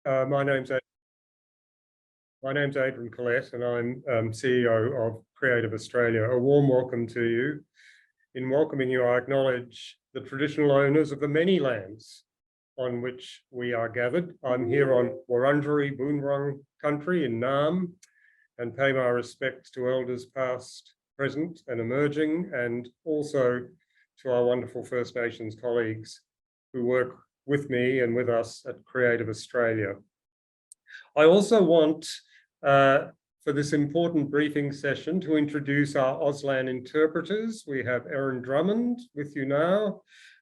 My name's Adrian Collette, and I'm CEO of Creative Australia. A warm welcome to you. In welcoming you, I acknowledge the traditional owners of the many lands on which we are gathered. I'm here on Wurundjeri Boonwurrung country in Naarm, and pay my respects to elders past, present and emerging, and also to our wonderful First Nations colleagues who work with me and with us at Creative Australia. I also want, for this important briefing session, to introduce our Auslan interpreters. We have Erin Drummond with you now.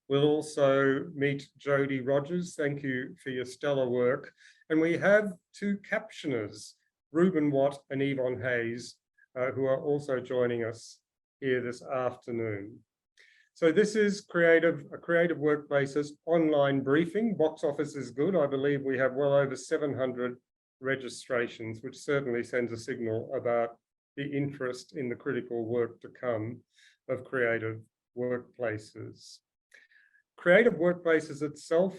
We'll also meet Jodie Rogers. Thank you for your stellar work. And we have two captioners, Ruben Watt and Yvonne Hayes, who are also joining us here this afternoon. So this is Creative Workplaces online briefing. Box office is good. I believe we have well over 700 registrations, which certainly sends a signal about the interest in the critical work to come of creative workplaces. Creative Workplaces itself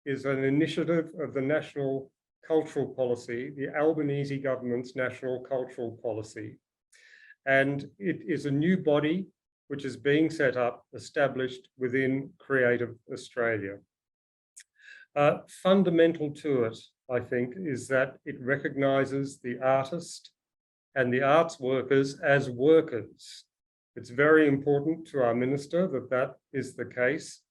is an initiative of the National Cultural Policy, the Albanese government's National Cultural Policy. And it is a new body which is being set up, established within Creative Australia. Fundamental to it, I think, is that it recognises the artist and the arts workers as workers. It's very important to our minister that that is the case,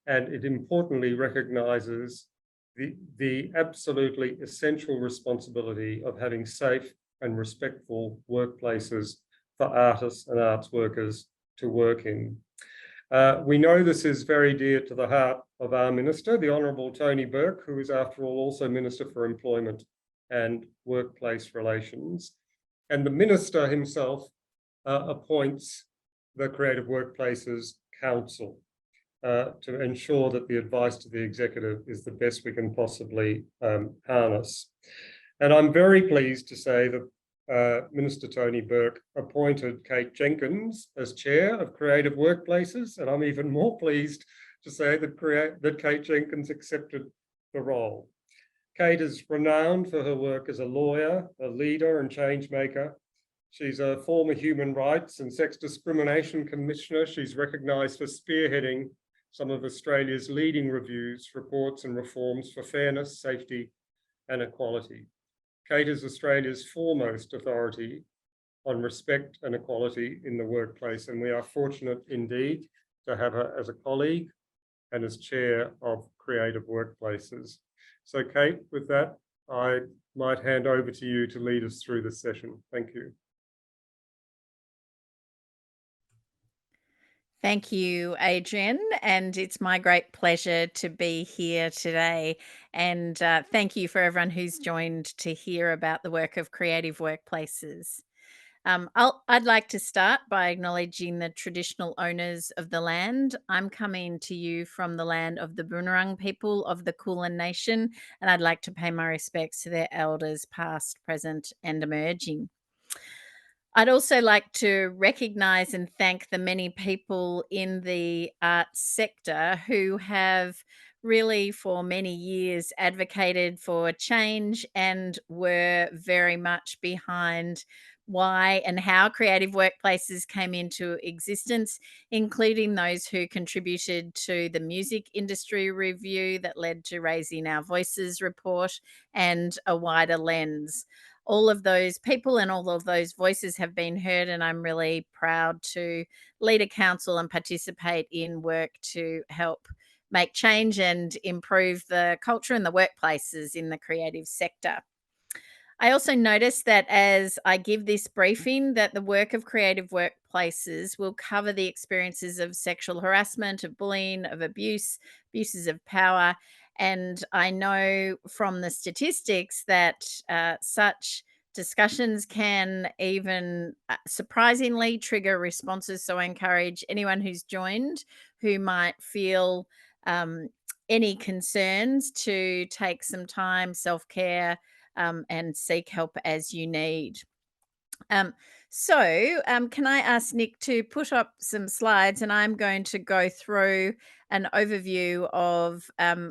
and it importantly recognises the absolutely essential responsibility of having safe and respectful workplaces for artists and arts workers to work in. We know this is very dear to the heart of our minister, the Honourable Tony Burke, who is after all also Minister for Employment and Workplace Relations. And the minister himself appoints the Creative Workplaces Council to ensure that the advice to the executive is the best we can possibly harness. And I'm very pleased to say that Minister Tony Burke appointed Kate Jenkins as chair of Creative Workplaces, and I'm even more pleased to say that Kate Jenkins accepted the role. Kate is renowned for her work as a lawyer, a leader and change maker. She's a former human rights and sex discrimination commissioner. She's recognised for spearheading some of Australia's leading reviews, reports and reforms for fairness, safety and equality. Kate is Australia's foremost authority on respect and equality in the workplace, and we are fortunate indeed to have her as a colleague and as chair of Creative Workplaces. So Kate, with that, I might hand over to you to lead us through this session. Thank you. Thank you, Adrian, and it's my great pleasure to be here today. And thank you for everyone who's joined to hear about the work of Creative Workplaces. I'd like to start by acknowledging the traditional owners of the land. I'm coming to you from the land of the Boonwurrung people of the Kulin Nation, and I'd like to pay my respects to their elders past, present and emerging. I'd also like to recognise and thank the many people in the arts sector who have really for many years advocated for change and were very much behind why and how Creative Workplaces came into existence, including those who contributed to the music industry review that led to Raising Our Voices report and A Wider Lens. All of those people and all of those voices have been heard, and I'm really proud to lead a council and participate in work to help make change and improve the culture and the workplaces in the creative sector. I also noticed that as I give this briefing that the work of Creative Workplaces will cover the experiences of sexual harassment, of bullying, of abuses of power. And I know from the statistics that such discussions can even surprisingly trigger responses. So I encourage anyone who's joined who might feel any concerns to take some time, self-care, and seek help as you need. Um, can I ask Nick to put up some slides, and I'm going to go through an overview of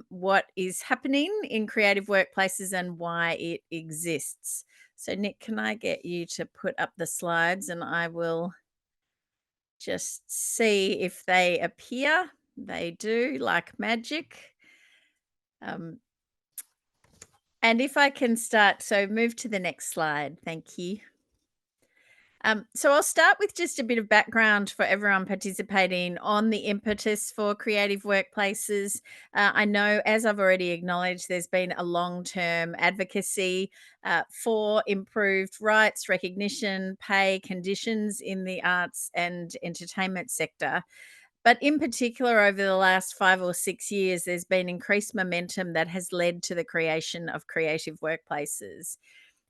what is happening in creative workplaces and why it exists. So, Nick, can I get you to put up the slides, and I will just see if they appear. They do, like magic. Um, and if I can start, so move to the next slide. Thank you. So I'll start with just a bit of background for everyone participating on the impetus for creative workplaces. I know, as I've already acknowledged, there's been a long-term advocacy for improved rights, recognition, pay, conditions in the arts and entertainment sector. But in particular, over the last 5 or 6 years, there's been increased momentum that has led to the creation of creative workplaces.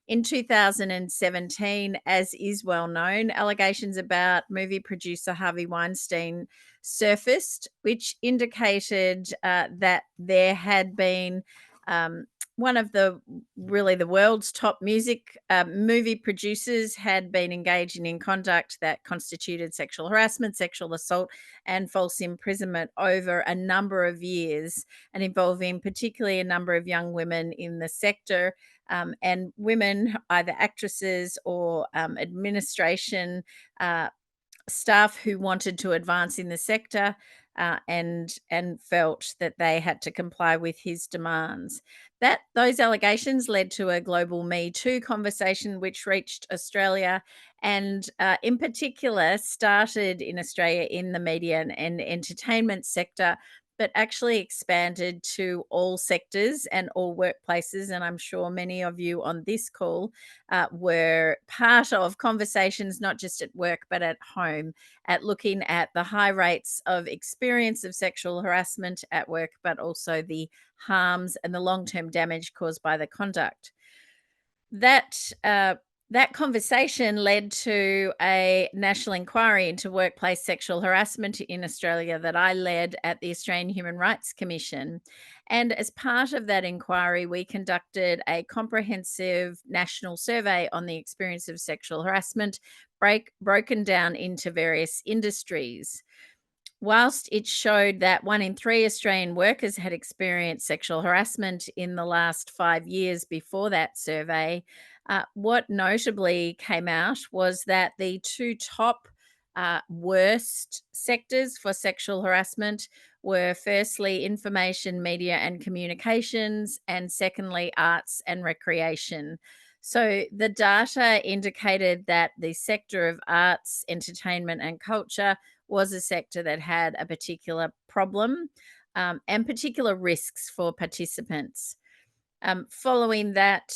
In 2017, as is well known, allegations about movie producer Harvey Weinstein surfaced, which indicated that there had been one of the world's top music movie producers had been engaging in conduct that constituted sexual harassment, sexual assault, and false imprisonment over a number of years, and involving particularly a number of young women in the sector, and women, either actresses or administration uh, staff who wanted to advance in the sector, and felt that they had to comply with his demands. That those allegations led to a global Me Too conversation, which reached Australia, and in particular started in Australia in the media and entertainment sector, but actually expanded to all sectors and all workplaces. And I'm sure many of you on this call were part of conversations, not just at work, but at home, at looking at the high rates of experience of sexual harassment at work, but also the harms and the long-term damage caused by the conduct. That that conversation led to a national inquiry into workplace sexual harassment in Australia that I led at the Australian Human Rights Commission. And as part of that inquiry, we conducted a comprehensive national survey on the experience of sexual harassment, broken down into various industries. Whilst it showed that 1 in 3 Australian workers had experienced sexual harassment in the last 5 years before that survey, what notably came out was that the two top worst sectors for sexual harassment were, firstly, information, media, and communications, and secondly, arts and recreation. So the data indicated that the sector of arts, entertainment, and culture was a sector that had a particular problem, and particular risks for participants. Following that,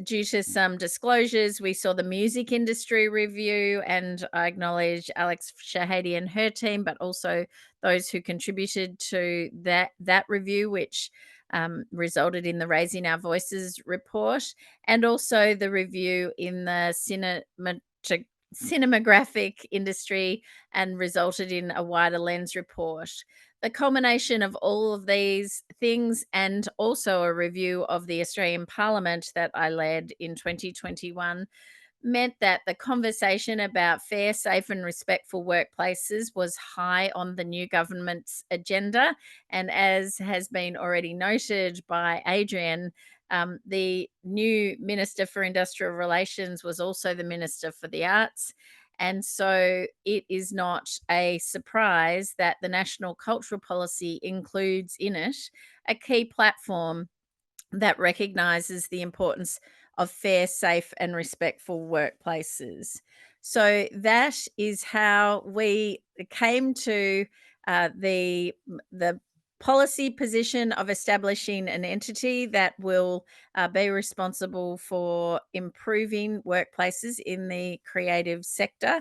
due to some disclosures, we saw the music industry review, and I acknowledge Alex Shahady and her team, but also those who contributed to that review, which resulted in the Raising Our Voices report, and also the review in the cinematographic industry, and resulted in a Wider Lens report. The culmination of all of these things, and also a review of the Australian Parliament that I led in 2021, meant that the conversation about fair, safe, and respectful workplaces was high on the new government's agenda. And as has been already noted by Adrian, the new Minister for Industrial Relations was also the Minister for the Arts. And so it is not a surprise that the National Cultural Policy includes in it a key platform that recognises the importance of fair, safe, and respectful workplaces. So that is how we came to the policy position of establishing an entity that will be responsible for improving workplaces in the creative sector,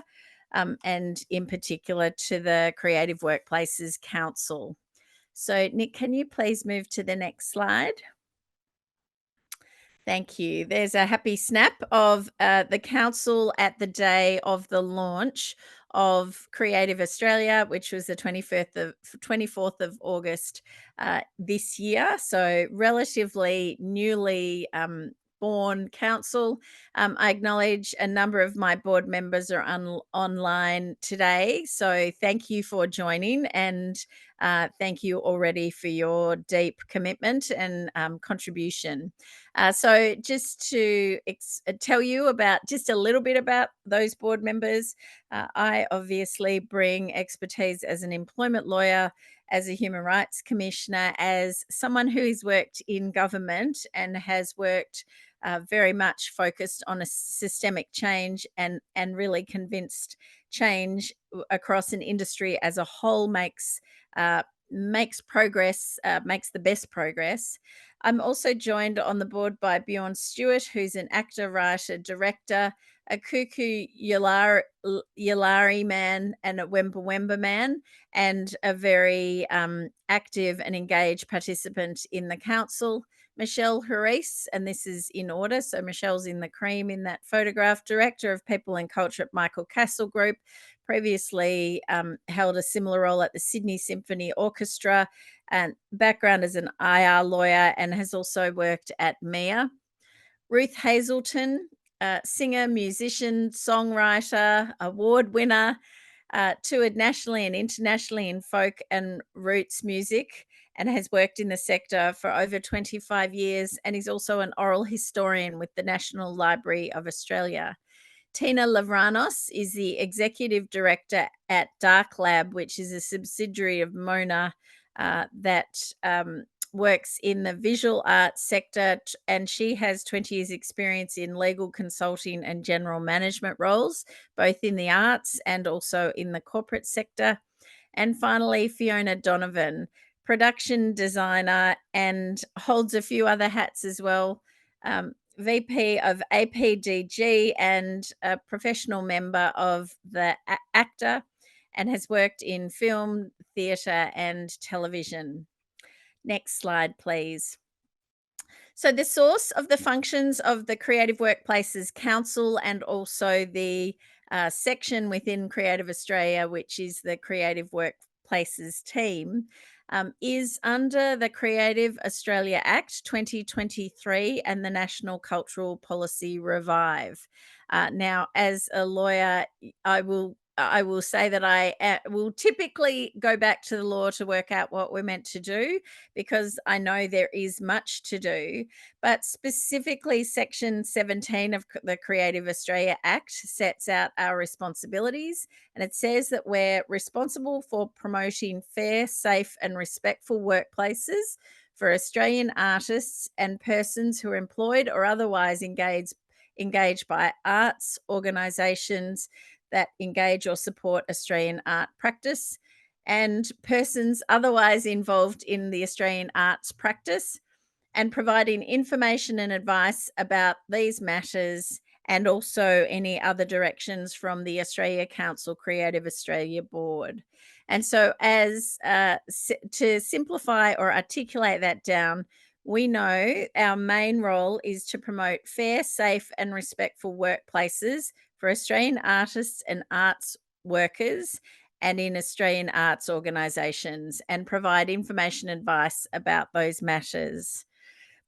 and in particular to the Creative Workplaces Council. So, Nick, can you please move to the next slide? Thank you. There's a happy snap of the council at the day of the launch of Creative Australia, which was the 24th of August this year. So relatively newly born council. I acknowledge a number of my board members are online today, so thank you for joining, and thank you already for your deep commitment and contribution. So just to tell you about just a little bit about those board members, I obviously bring expertise as an employment lawyer, as a human rights commissioner, as someone who has worked in government and has worked very much focused on a systemic change, and really convinced change across an industry as a whole makes progress, makes the best progress. I'm also joined on the board by Bjorn Stewart, who's an actor, writer, director, a Kuku Yalari man and a Wemba Wemba man, and a very active and engaged participant in the council. Michelle Harris, and this is in order, so Michelle's in the cream in that photograph, Director of People and Culture at Michael Castle Group, previously held a similar role at the Sydney Symphony Orchestra, and background as an IR lawyer, and has also worked at MIA. Ruth Hazelton, singer, musician, songwriter, award winner, toured nationally and internationally in folk and roots music, and has worked in the sector for over 25 years, and is also an oral historian with the National Library of Australia. Tina Lavranos is the executive director at Dark Lab, which is a subsidiary of Mona that works in the visual arts sector, and she has 20 years experience in legal consulting and general management roles, both in the arts and also in the corporate sector. And finally, Fiona Donovan, production designer, and holds a few other hats as well. VP of APDG and a professional member of the ACTA, and has worked in film, theatre, and television. Next slide, please. So the source of the functions of the Creative Workplaces Council, and also the section within Creative Australia, which is the Creative Workplaces team, is under the Creative Australia Act 2023 and the National Cultural Policy Revive. Now, as a lawyer, I will say that I will typically go back to the law to work out what we're meant to do, because I know there is much to do. But specifically, Section 17 of the Creative Australia Act sets out our responsibilities, and it says that we're responsible for promoting fair, safe, and respectful workplaces for Australian artists and persons who are employed or otherwise engaged by arts organisations that engage or support Australian art practice, and persons otherwise involved in the Australian arts practice, and providing information and advice about these matters, and also any other directions from the Australia Council Creative Australia Board. And so, as to simplify or articulate that down, we know our main role is to promote fair, safe, and respectful workplaces for Australian artists and arts workers, and in Australian arts organisations, and provide information and advice about those matters.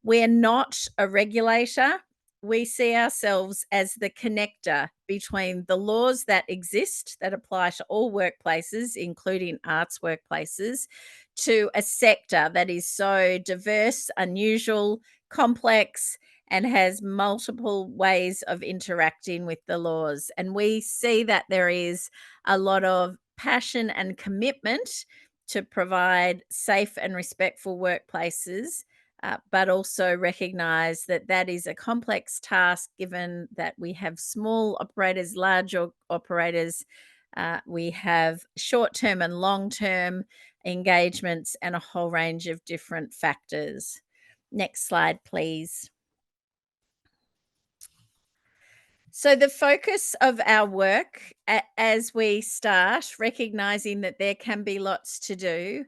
We're not a regulator. We see ourselves as the connector between the laws that exist that apply to all workplaces, including arts workplaces, to a sector that is so diverse, unusual, complex, and has multiple ways of interacting with the laws. And we see that there is a lot of passion and commitment to provide safe and respectful workplaces, but also recognize that that is a complex task, given that we have small operators, large operators, we have short-term and long-term engagements, and a whole range of different factors. Next slide, please. So the focus of our work, as we start recognizing that there can be lots to do,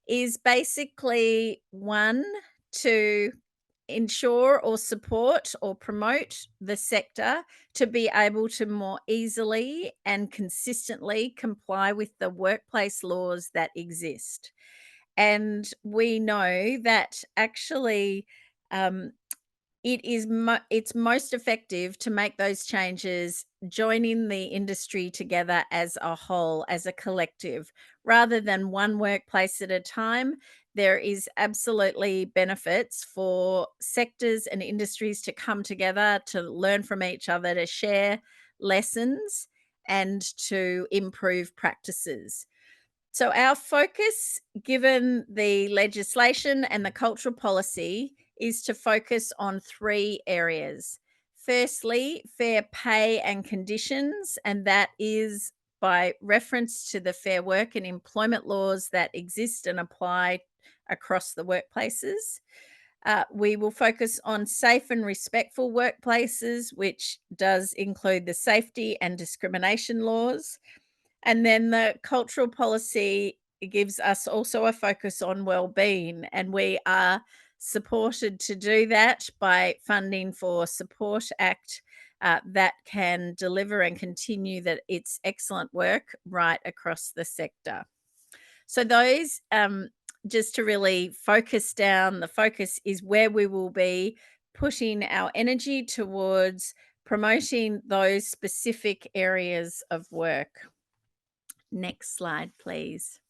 is basically, one, to ensure or support or promote the sector to be able to more easily and consistently comply with the workplace laws that exist. And we know that actually, it's most effective to make those changes joining the industry together as a whole, as a collective, rather than one workplace at a time. There is absolutely benefits for sectors and industries to come together, to learn from each other, to share lessons, and to improve practices. So, our focus, given the legislation and the cultural policy, is to focus on three areas. Firstly, fair pay and conditions, and that is by reference to the fair work and employment laws that exist and apply across the workplaces. We will focus on safe and respectful workplaces, which does include the safety and discrimination laws. And then the cultural policy gives us also a focus on well-being, and we are supported to do that by funding for Support Act that can deliver and continue its excellent work right across the sector. So those, just to really focus down, the focus is where we will be putting our energy towards promoting those specific areas of work. Next slide, please.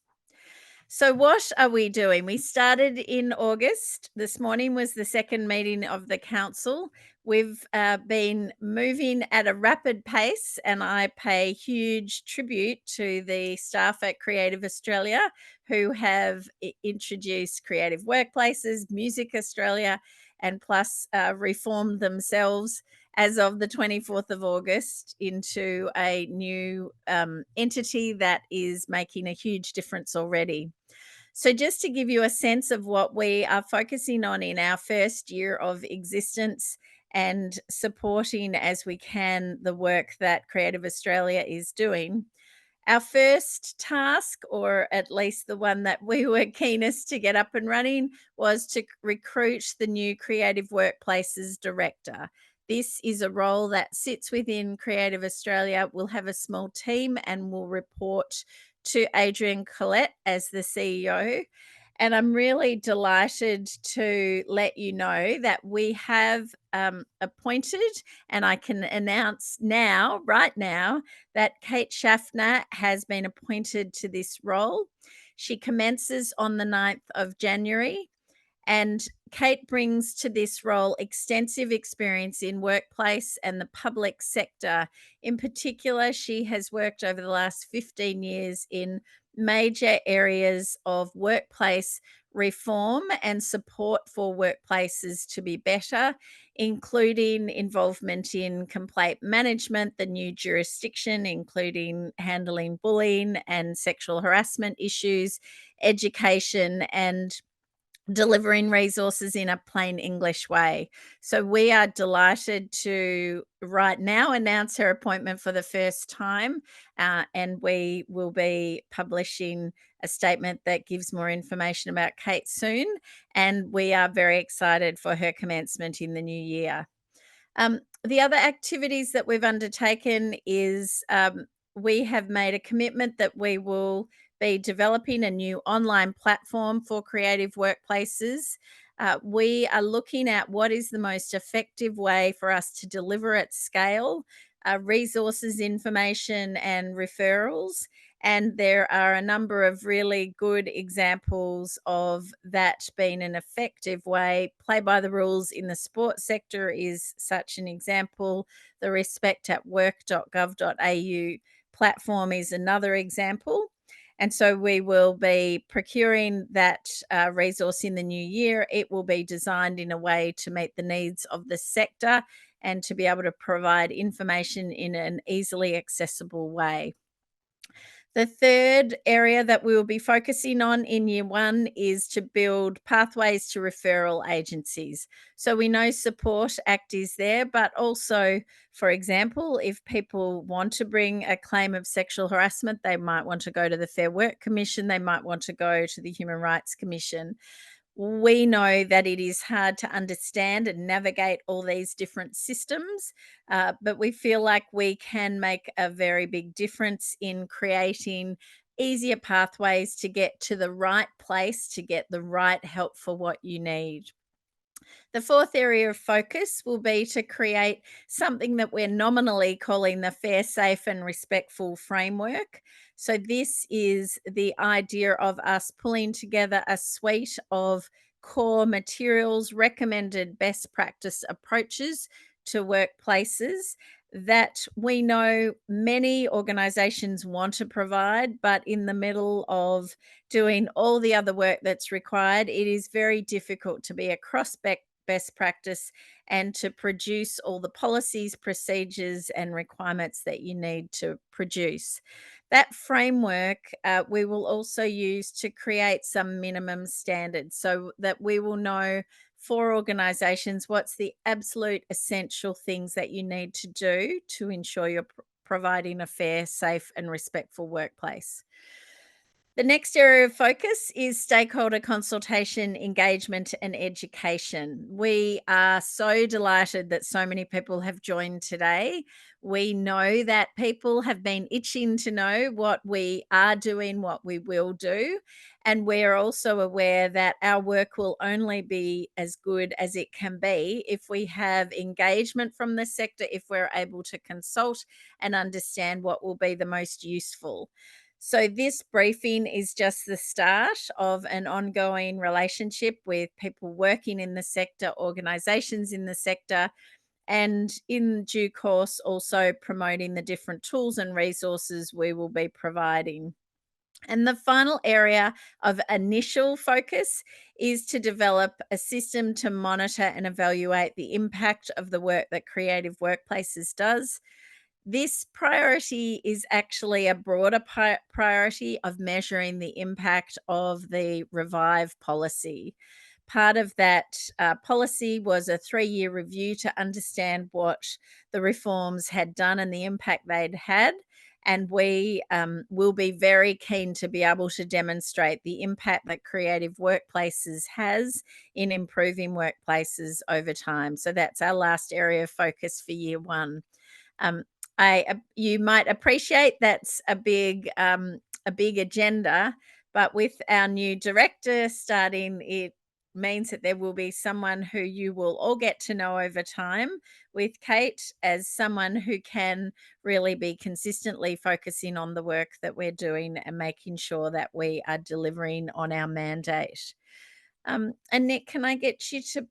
So, what are we doing? We started in August. This morning was the second meeting of the council. We've been moving at a rapid pace, and I pay huge tribute to the staff at Creative Australia who have introduced creative workplaces, Music Australia, and plus reformed themselves as of the 24th of August into a new entity that is making a huge difference already. So, just to give you a sense of what we are focusing on in our first year of existence and supporting as we can the work that Creative Australia is doing, our first task, or at least the one that we were keenest to get up and running, was to recruit the new Creative Workplaces Director. This is a role that sits within Creative Australia, will have a small team, and will report to Adrian Collette as the CEO. And I'm really delighted to let you know that we have appointed, and I can announce now, right now, that Kate Schaffner has been appointed to this role. She commences on the 9th of January. And Kate brings to this role extensive experience in workplace and the public sector. In particular, she has worked over the last 15 years in major areas of workplace reform and support for workplaces to be better, including involvement in complaint management, the new jurisdiction, including handling bullying and sexual harassment issues, education, and delivering resources in a plain English way. So we are delighted to right now announce her appointment for the first time, and we will be publishing a statement that gives more information about Kate soon. And we are very excited for her commencement in the new year. The other activities that we've undertaken is we have made a commitment that we will be developing a new online platform for creative workplaces. We are looking at what is the most effective way for us to deliver at scale resources, information, and referrals. And there are a number of really good examples of that being an effective way. Play by the rules in the sports sector is such an example. The respectatwork.gov.au platform is another example. And so we will be procuring that resource in the new year. It will be designed in a way to meet the needs of the sector and to be able to provide information in an easily accessible way. The third area that we will be focusing on in year one is to build pathways to referral agencies. So we know Support Act is there, but also, for example, if people want to bring a claim of sexual harassment, they might want to go to the Fair Work Commission, they might want to go to the Human Rights Commission. We know that it is hard to understand and navigate all these different systems, but we feel like we can make a very big difference in creating easier pathways to get to the right place, to get the right help for what you need. The fourth area of focus will be to create something that we're nominally calling the fair, safe, and respectful framework. So, this is the idea of us pulling together a suite of core materials, recommended best practice approaches to workplaces that we know many organizations want to provide, but in the middle of doing all the other work that's required, it is very difficult to be across best practice and to produce all the policies, procedures, and requirements that you need to produce. That framework we will also use to create some minimum standards so that we will know for organizations what's the absolute essential things that you need to do to ensure you're providing a fair, safe, and respectful workplace. The next area of focus is stakeholder consultation, engagement, and education. We are so delighted that so many people have joined today. We know that people have been itching to know what we are doing, what we will do. And we're also aware that our work will only be as good as it can be if we have engagement from the sector, if we're able to consult and understand what will be the most useful. So, this briefing is just the start of an ongoing relationship with people working in the sector, organizations in the sector, and in due course, also promoting the different tools and resources we will be providing. And the final area of initial focus is to develop a system to monitor and evaluate the impact of the work that Creative Workplaces does. This priority is actually a broader priority of measuring the impact of the Revive policy. Part of that policy was a 3-year review to understand what the reforms had done and the impact they'd had. And we will be very keen to be able to demonstrate the impact that Creative Workplaces has in improving workplaces over time. So that's our last area of focus for year one. Um, you might appreciate that's a big agenda, but with our new director starting, it means that there will be someone who you will all get to know over time, with Kate as someone who can really be consistently focusing on the work that we're doing and making sure that we are delivering on our mandate. And Nick, can I get you to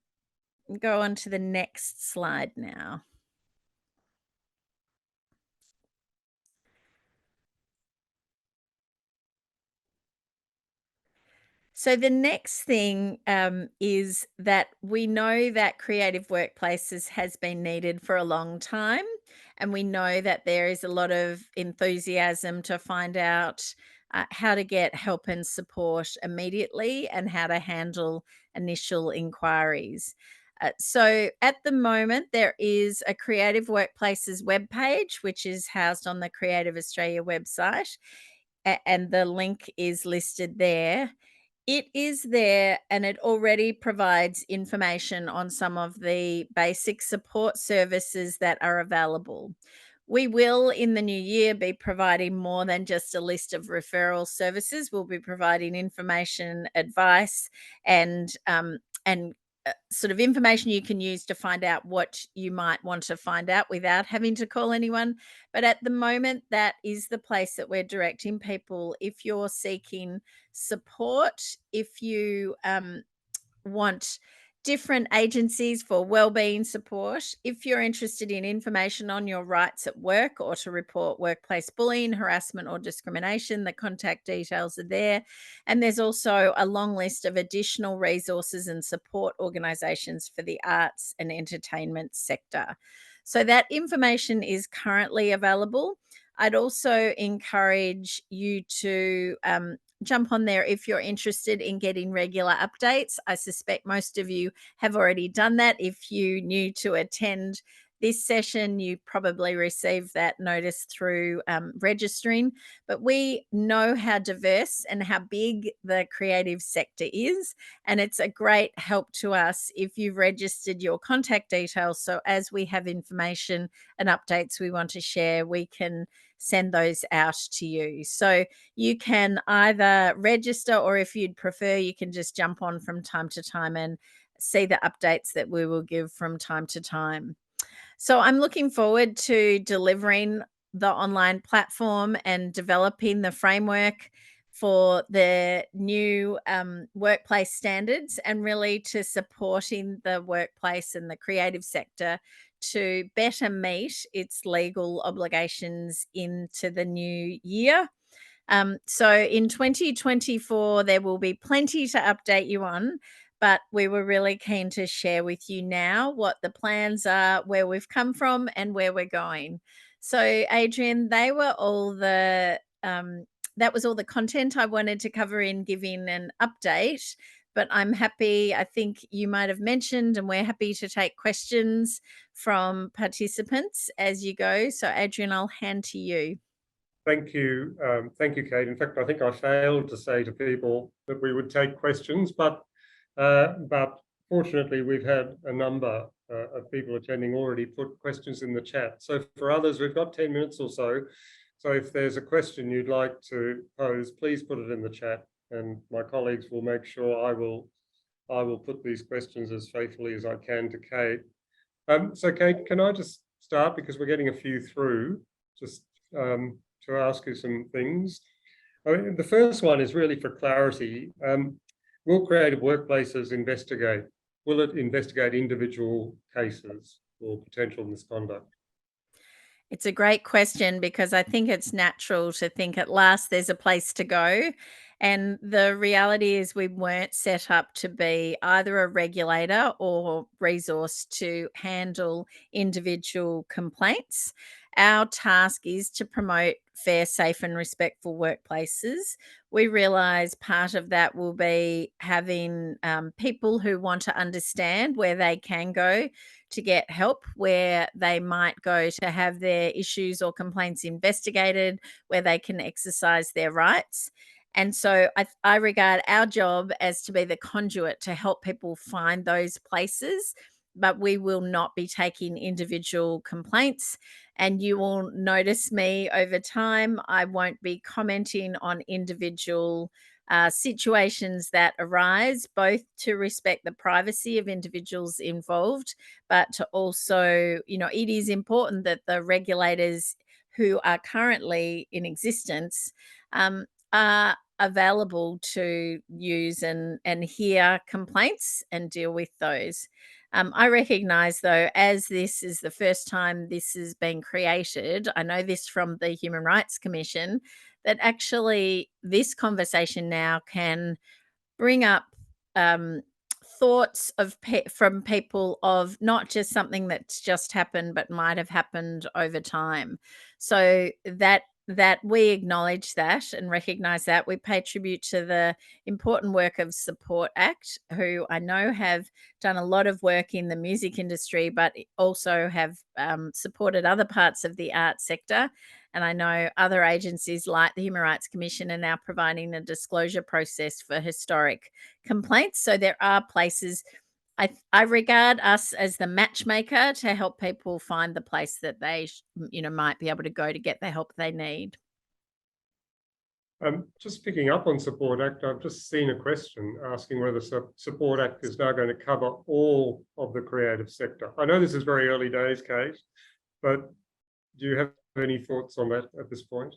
go on to the next slide now? So the next thing is that we know that creative workplaces has been needed for a long time, and we know that there is a lot of enthusiasm to find out how to get help and support immediately and how to handle initial inquiries. So at the moment, there is a Creative Workplaces webpage, which is housed on the Creative Australia website, and the link is listed there. It is there and it already provides information on some of the basic support services that are available. We will in the new year be providing more than just a list of referral services. We'll be providing information, advice, and sort of information you can use to find out what you might want to find out without having to call anyone. But at the moment, that is the place that we're directing people. If you're seeking support, if you want different agencies for wellbeing support, if you're interested in information on your rights at work or to report workplace bullying, harassment, or discrimination, the contact details are there. And there's also a long list of additional resources and support organisations for the arts and entertainment sector. So that information is currently available. I'd also encourage you to jump on there if you're interested in getting regular updates. I suspect most of you have already done that. If you knew to attend this session, you probably received that notice through registering. But we know how diverse and how big the creative sector is. And it's a great help to us if you've registered your contact details. So as we have information and updates we want to share, we can send those out to you. So you can either register, or if you'd prefer, you can just jump on from time to time and see the updates that we will give from time to time. So I'm looking forward to delivering the online platform and developing the framework for the new workplace standards, and really to supporting the workplace and the creative sector to better meet its legal obligations into the new year. So in 2024, there will be plenty to update you on, but we were really keen to share with you now what the plans are, where we've come from, and where we're going. So, Adrian, that was all the content I wanted to cover in giving an update. But I'm happy, I think you might have mentioned, and we're happy to take questions from participants as you go. So, Adrian, I'll hand to you. Thank you, Kate. In fact, I think I failed to say to people that we would take questions, but fortunately, we've had a number of people attending already put questions in the chat. So for others, we've got 10 minutes or so. So if there's a question you'd like to pose, please put it in the chat, and my colleagues will make sure I will put these questions as faithfully as I can to Kate. So Kate, can I just start, because we're getting a few through, just to ask you some things. I mean, the first one is really for clarity. Will creative workplaces investigate? Will it investigate individual cases or potential misconduct? It's a great question, because I think it's natural to think at last there's a place to go. And the reality is, we weren't set up to be either a regulator or resource to handle individual complaints. Our task is to promote fair, safe, and respectful workplaces. We realise part of that will be having people who want to understand where they can go to get help, where they might go to have their issues or complaints investigated, where they can exercise their rights. And so I regard our job as to be the conduit to help people find those places, but we will not be taking individual complaints. And you will notice me over time, I won't be commenting on individual situations that arise, both to respect the privacy of individuals involved, but to also, it is important that the regulators who are currently in existence are available to use and hear complaints and deal with those. I recognise, though, as this is the first time this has been created, I know this from the Human Rights Commission, that actually this conversation now can bring up thoughts from people of not just something that's just happened, but might have happened over time. So that we acknowledge that and recognise that. We pay tribute to the important work of Support Act, who I know have done a lot of work in the music industry, but also have supported other parts of the art sector. And I know other agencies like the Human Rights Commission are now providing a disclosure process for historic complaints. So there are places. I regard us as the matchmaker to help people find the place that they might be able to go to get the help they need. Just picking up on Support Act, I've just seen a question asking whether Support Act is now going to cover all of the creative sector. I know this is very early days, Kate, but do you have any thoughts on that at this point?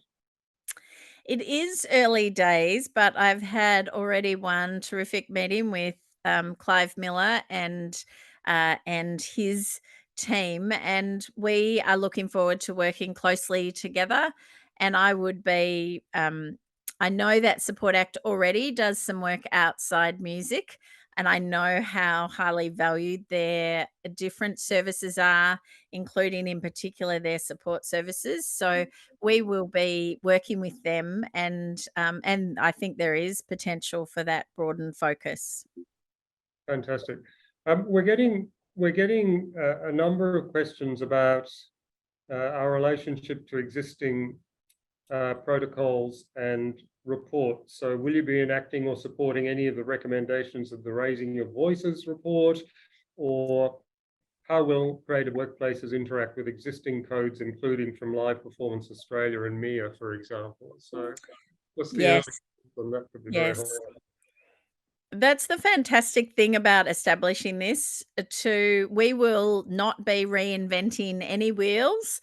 It is early days, but I've had already one terrific meeting with Clive Miller and his team, and we are looking forward to working closely together. And I would be, I know that Support Act already does some work outside music, and I know how highly valued their different services are, including in particular their support services. So we will be working with them, and I think there is potential for that broadened focus. Fantastic. We're getting a number of questions about our relationship to existing protocols and reports. So will you be enacting or supporting any of the recommendations of the Raising Your Voices report, or how will creative workplaces interact with existing codes, including from Live Performance Australia and MIA, for example? So what's the Yes. early on that? Would be Yes. very helpful. That's the fantastic thing about establishing this. We will not be reinventing any wheels.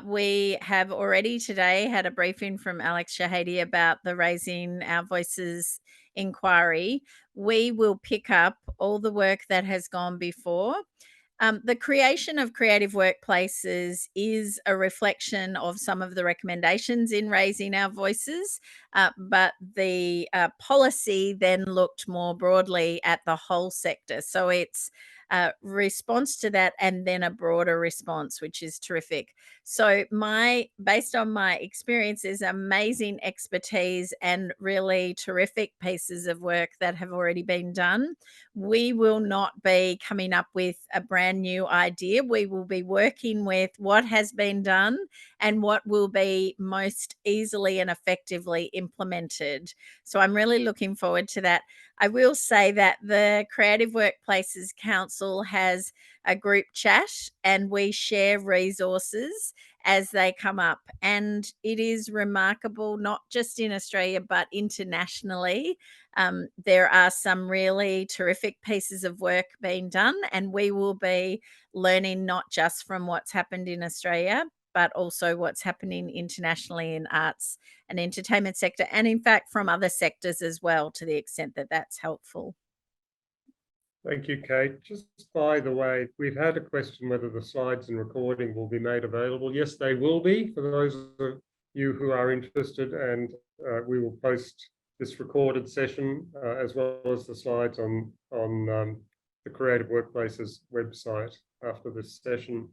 We have already today had a briefing from Alex Shahady about the Raising Our Voices inquiry. We will pick up all the work that has gone before. The creation of creative workplaces is a reflection of some of the recommendations in Raising Our Voices, but the policy then looked more broadly at the whole sector. So it's a response to that and then a broader response, which is terrific. So based on my experience, there's amazing expertise and really terrific pieces of work that have already been done. We will not be coming up with a brand new idea. We will be working with what has been done and what will be most easily and effectively implemented. So I'm really looking forward to that. I will say that the Creative Workplaces Council has a group chat and we share resources as they come up. And it is remarkable, not just in Australia, but internationally. There are some really terrific pieces of work being done, and we will be learning not just from what's happened in Australia, but also what's happening internationally in arts and entertainment sector, and in fact from other sectors as well, to the extent that that's helpful. Thank you, Kate. Just by the way, we've had a question whether the slides and recording will be made available. Yes, they will be for those of you who are interested, and we will post this recorded session as well as the slides on the Creative Workplaces website after this session.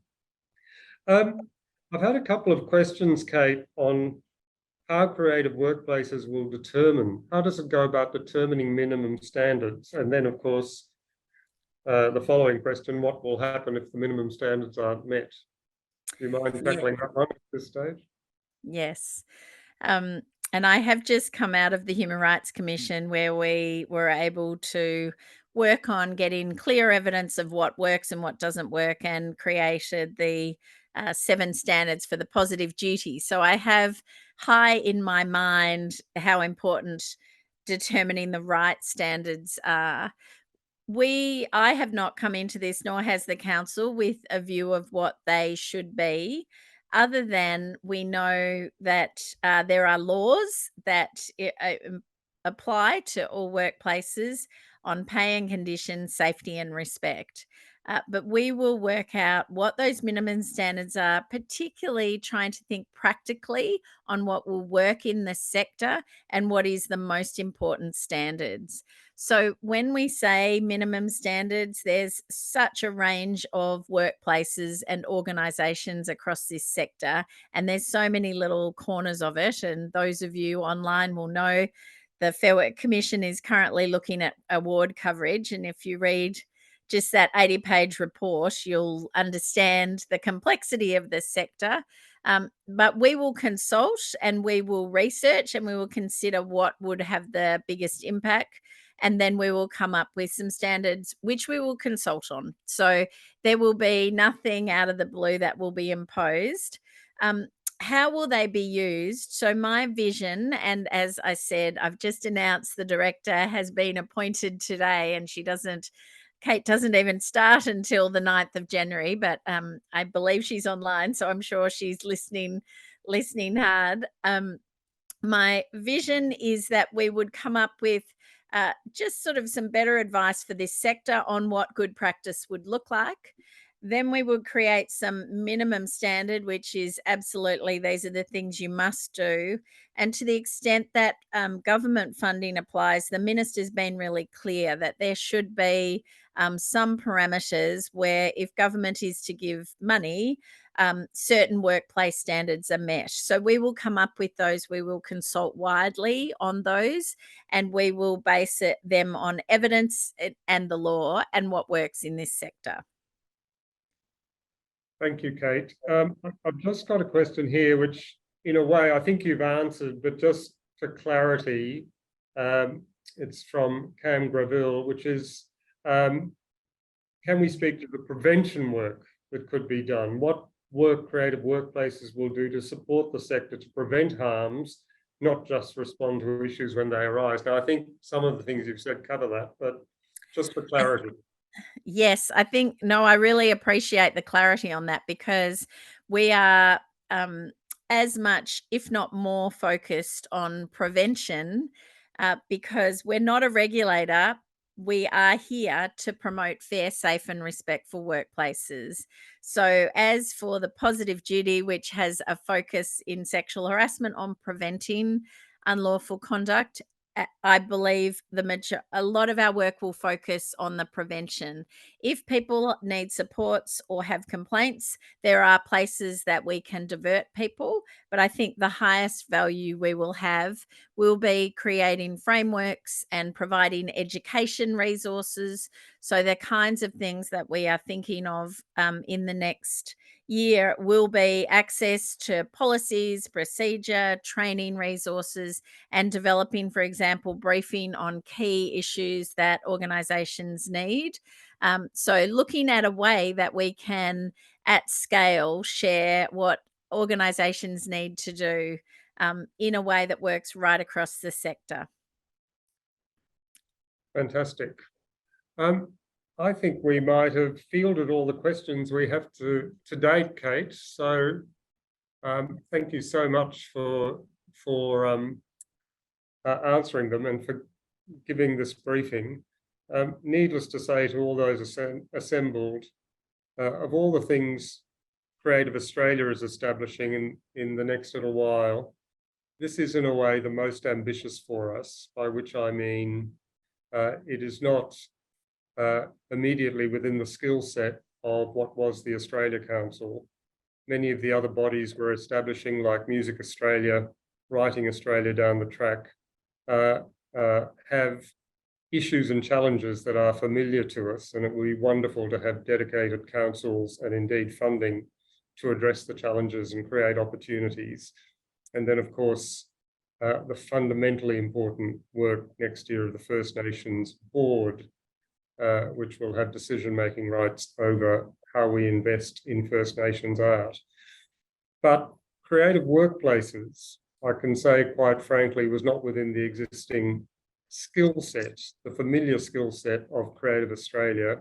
I've had a couple of questions, Kate, on how creative workplaces will determine, how does it go about determining minimum standards? And then, of course, the following question, what will happen if the minimum standards aren't met? Do you mind tackling that one at this stage? Yes. And I have just come out of the Human Rights Commission where we were able to work on getting clear evidence of what works and what doesn't work and created the 7 standards for the positive duty. So I have high in my mind how important determining the right standards are. I have not come into this, nor has the council, with a view of what they should be, other than we know that there are laws that apply to all workplaces on pay and conditions, safety and respect. But we will work out what those minimum standards are, particularly trying to think practically on what will work in the sector and what is the most important standards. So when we say minimum standards, there's such a range of workplaces and organizations across this sector, and there's so many little corners of it. And those of you online will know the Fair Work Commission is currently looking at award coverage. And if you read just that 80-page report, you'll understand the complexity of the sector. But we will consult and we will research and we will consider what would have the biggest impact. And then we will come up with some standards which we will consult on. So there will be nothing out of the blue that will be imposed. How will they be used? So my vision, and as I said, I've just announced the director has been appointed today, and Kate doesn't even start until the 9th of January, but I believe she's online, so I'm sure she's listening hard. My vision is that we would come up with just sort of some better advice for this sector on what good practice would look like. Then we would create some minimum standard, which is absolutely these are the things you must do. And to the extent that government funding applies, the minister's been really clear that there should be some parameters where if government is to give money, certain workplace standards are met. So we will come up with those. We will consult widely on those, and we will base them on evidence and the law and what works in this sector. Thank you, Kate. I've just got a question here, which in a way I think you've answered, but just for clarity, it's from Cam Graville, which is, can we speak to the prevention work that could be done? What work creative workplaces will do to support the sector to prevent harms not just respond to issues when they arise. Now, I think some of the things you've said cover that, but just for clarity. Yes, I think, no, I really appreciate the clarity on that, because we are as much, if not more, focused on prevention, because we're not a regulator. We are here to promote fair, safe, and respectful workplaces. So, as for the positive duty, which has a focus in sexual harassment on preventing unlawful conduct, I believe a lot of our work will focus on the prevention. If people need supports or have complaints, there are places that we can divert people. But I think the highest value we will have will be creating frameworks and providing education resources. So the kinds of things that we are thinking of in the next year will be access to policies, procedure, training resources, and developing, for example, briefing on key issues that organisations need. So looking at a way that we can, at scale, share what organisations need to do in a way that works right across the sector. Fantastic. I think we might have fielded all the questions we have to date, Kate. So thank you so much for answering them and for giving this briefing. Needless to say to all those assembled, of all the things Creative Australia is establishing in the next little while, this is in a way the most ambitious for us, by which I mean it is not immediately within the skill set of what was the Australia Council. Many of the other bodies we're establishing, like Music Australia, Writing Australia down the track, have issues and challenges that are familiar to us, and it will be wonderful to have dedicated councils and indeed funding to address the challenges and create opportunities. And then, of course, the fundamentally important work next year of the First Nations Board, which will have decision-making rights over how we invest in First Nations art. But creative workplaces, I can say quite frankly, was not within the existing skill set, the familiar skill set of Creative Australia,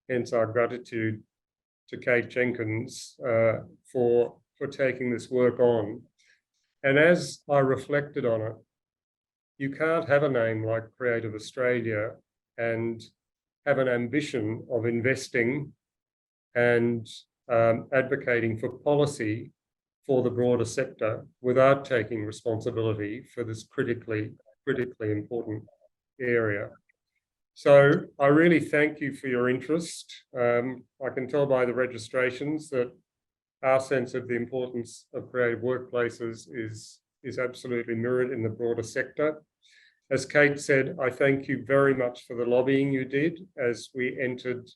hence our gratitude to Kate Jenkins for taking this work on. And as I reflected on it, you can't have a name like Creative Australia and have an ambition of investing and advocating for policy for the broader sector without taking responsibility for this critically important area. So I really thank you for your interest. I can tell by the registrations that our sense of the importance of creative workplaces is absolutely mirrored in the broader sector. As Kate said, I thank you very much for the lobbying you did as we entered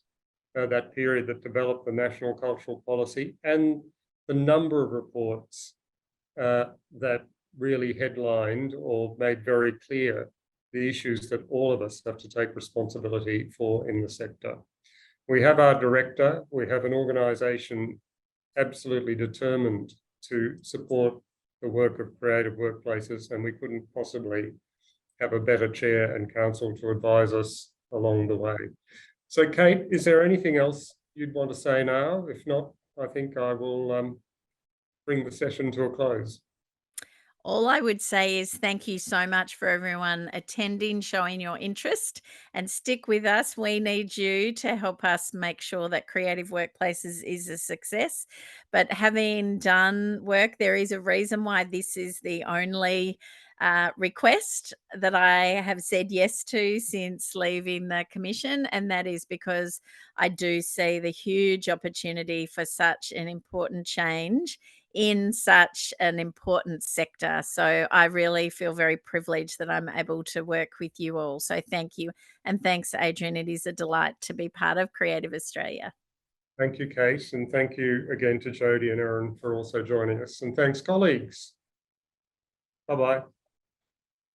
that period that developed the National Cultural Policy, and the number of reports that really headlined or made very clear the issues that all of us have to take responsibility for in the sector. We have our director, we have an organisation absolutely determined to support the work of creative workplaces, and we couldn't possibly have a better chair and council to advise us along the way. So Kate, is there anything else you'd want to say now? If not, I think I will bring the session to a close. All I would say is thank you so much for everyone attending, showing your interest, and stick with us. We need you to help us make sure that Creative Workplaces is a success. But having done work, there is a reason why this is the only request that I have said yes to since leaving the commission, and that is because I do see the huge opportunity for such an important change in such an important sector. So I really feel very privileged that I'm able to work with you all. So thank you. And thanks, Adrian. It is a delight to be part of Creative Australia. Thank you, Kate. And thank you again to Jodie and Erin for also joining us. And thanks, colleagues. Bye-bye.